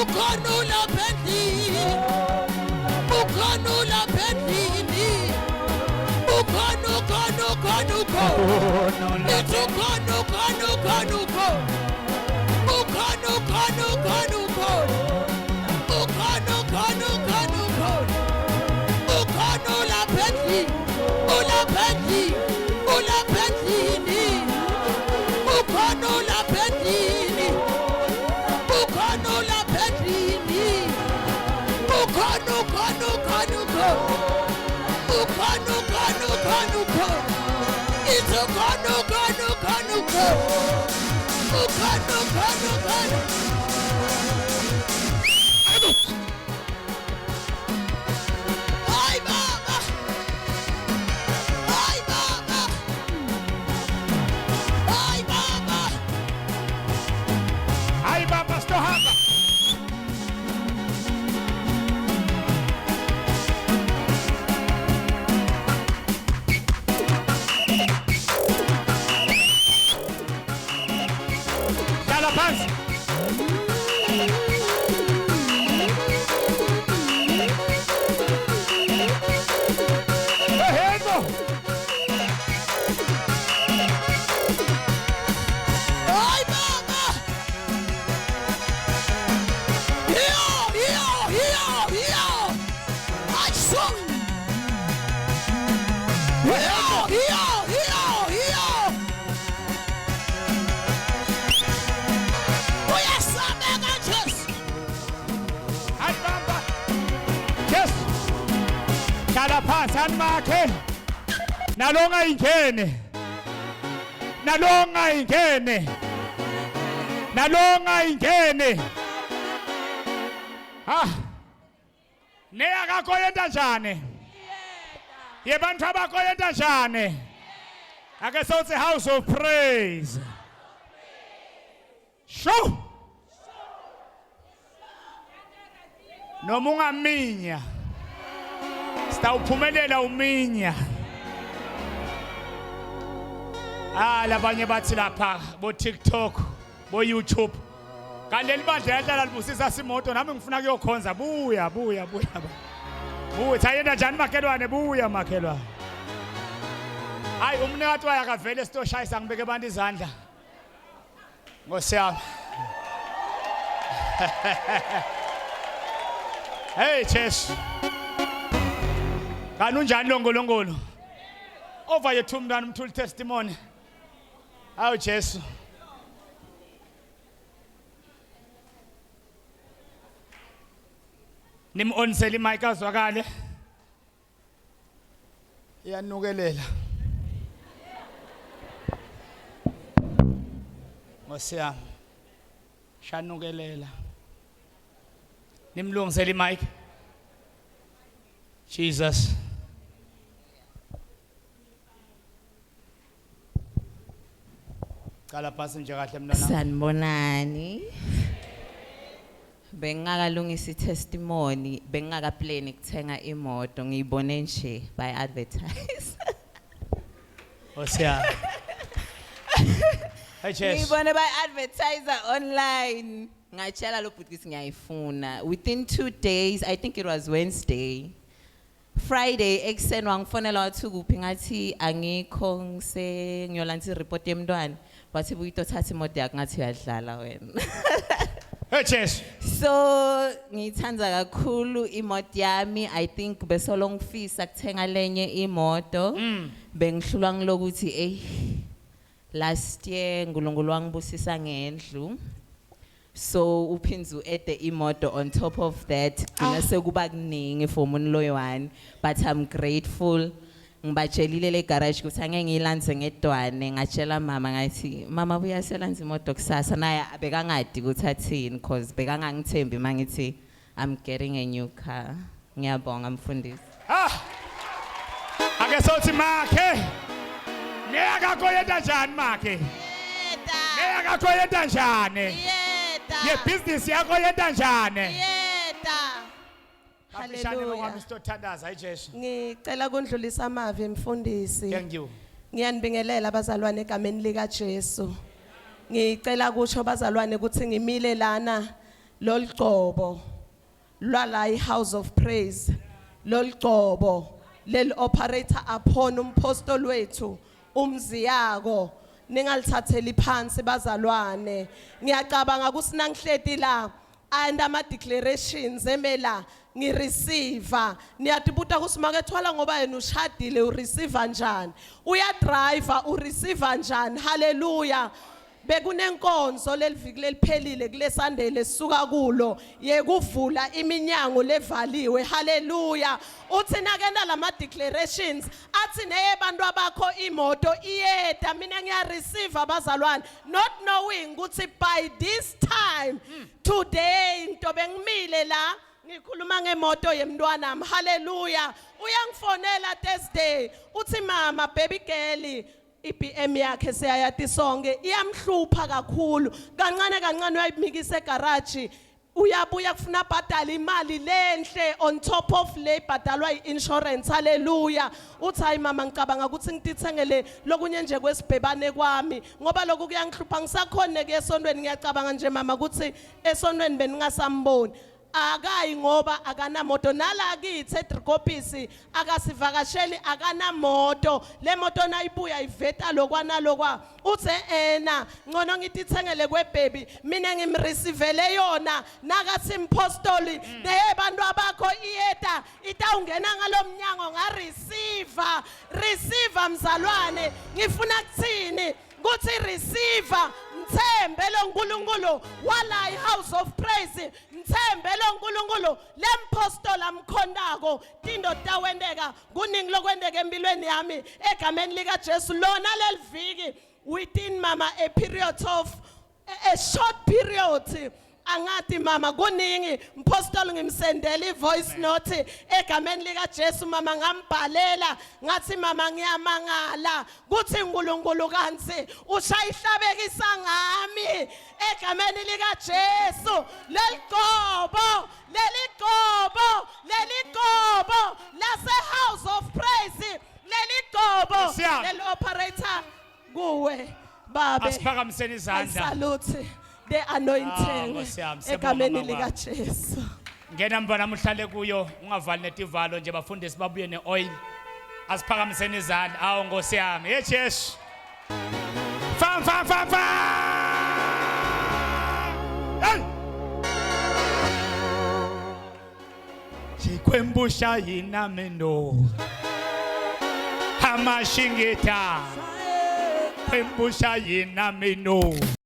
ukhonula pendini ukhonula pendini ukhonu it's ukhonu Makhe nalonga ingene neya kakho yenta njani yebantu abakho yenta njani ake sothi house of praise show noma ungaminya sitawuphumelela uminya labanye bathi lapha bo TikTok bo YouTube kanti libandla yahlala libusisa simoto nami ngifuna kuyokhonza buya thayenda njani makhelwane buya makhelwane hayi umnikazi wayakavele sitoshayisa ngibeke abantu izandla ngosiyami hey Jesu kanunjani longolongolo over yethu umntwana umthuli testimony awu Jesu nim-onisela imic azwakale iyanukelela ngosiyami shanukelela nimlungisela imic Jesus Kala phasi nje kahle mntwana sanibonani bengakalungisa testimony bengakaplani ukuthenga imoto ngiyibone nje by advertise Osia Hey Chess ngiyibone by advertiser online ngachela lo bhuti ngiyayifuna within 2 days I think it was Wednesday Friday ekseni wangifonela wathi kuphi ngathi angikho ngiyolanza report yemntwana bathi buyitothatha imoto yakhe ngathi uyadlala wena Hey Chess so ngithanda kakhulu imoto yami I think besolo ngifisa kuthenga lenye imoto bengihlulwa ngilokuthi last year ngulungulu wangibusisa ngendlu so uphinzu ede imoto on top of that gcina sekuba kuningi for umuntu loyi-1 but I'm grateful ngibatshelile le garage ukuthi angeke ngiyilanze ngedwane ngatshela mama ngathi mama buyaselanza imoto kusasa naye bekangadi ukuthi athini because bekangangithembi mangithi I'm getting a new car ngiyabonga mfundisi ake sothi makhe neyakakho yenta njani makhe neyakakho yenta njani ye business yakho yenta njani Hallelujah. Ngicela kundlulisa amavi mfundisi. Thank you. Ngiyanibingelela abazalwane egameni lika Jesu. Ngicela kusho abazalwane ukuthi ngimile lana lolgcobo lwala House of Praise lolgcobo lel operator upon umpostoli wethu umziyako ningalithatheli phansi bazalwane ngiyacabanga kusinangihleti la and ama declarations emela ngireceive niyatibuta kusimakethwala ngoba yena ushadile ureceive njani uya driver ureceive njani haleluya bekunenkonzo leliviki leliphelile kule Sunday sisuka kulo yekuvula iminyango levaliwe haleluya uthi nakena lama declarations athi neyebantu abakho imoto iyeda mina ngiya receive abazalwane not knowing ukuthi by this time today into bengimile la ngikhuluma ngemoto yemntwana nami haleluya uyangifonela Thursday uthi mama baby girl iBM yakhe siyayati sonke iyamhlupha kakhulu kancane uyayimikisa egarage uyabuya kufuna bhadala imali lenhle on top of le bhadalwa iinsurance haleluya uthi hayi mama ngicabanga ukuthi ngitithengele lokunye nje kwesibhebane kwami ngoba lokhu kuyangihlupha ngisakhona ke esontweni ngiyacabanga nje mama ukuthi esontweni beningasamboni akayi ngoba akanamoto nala kithi eDrikopisi akasivakasheli akanamoto le moto nayibuya iveta lokwana lokwa uthe ena ngcono ngitithengele kwebaby mina ngimreceive yona nakathi impostoli nebantu abakho iyeta itawungena ngalomnyango receive mzalwane ngifuna kuthini kuthi receive mthembe lo nkulunkulu wala House of Praise mthembe lo nkulunkulu lempostola mkhondako tindo tawendeka kuningi lokwendeka empilweni yami egameni lika Jesu lona leliviki within mama a period of a short period angati mama kuningi mpostoli ngimsendela ivoice note egameni lika Jesu mama ngambhalela ngathi mama ngiyamangala kuthi uNkulunkulu kansi ushayihlabekisa ngami egameni lika Jesu leligobo lase House of Praise leligobo lel operator kuwe babe asiphakamiseni izandla salute the anointing egameni lika Jesu ngena mbana mhlale kuyo ungavali netivalo nje bafundisi babuye neoil asiphakamiseni izandla awu Nkosi yami hey Jesu fam hey chikwembusha yina mendo hamashingita kwembusha yina mendo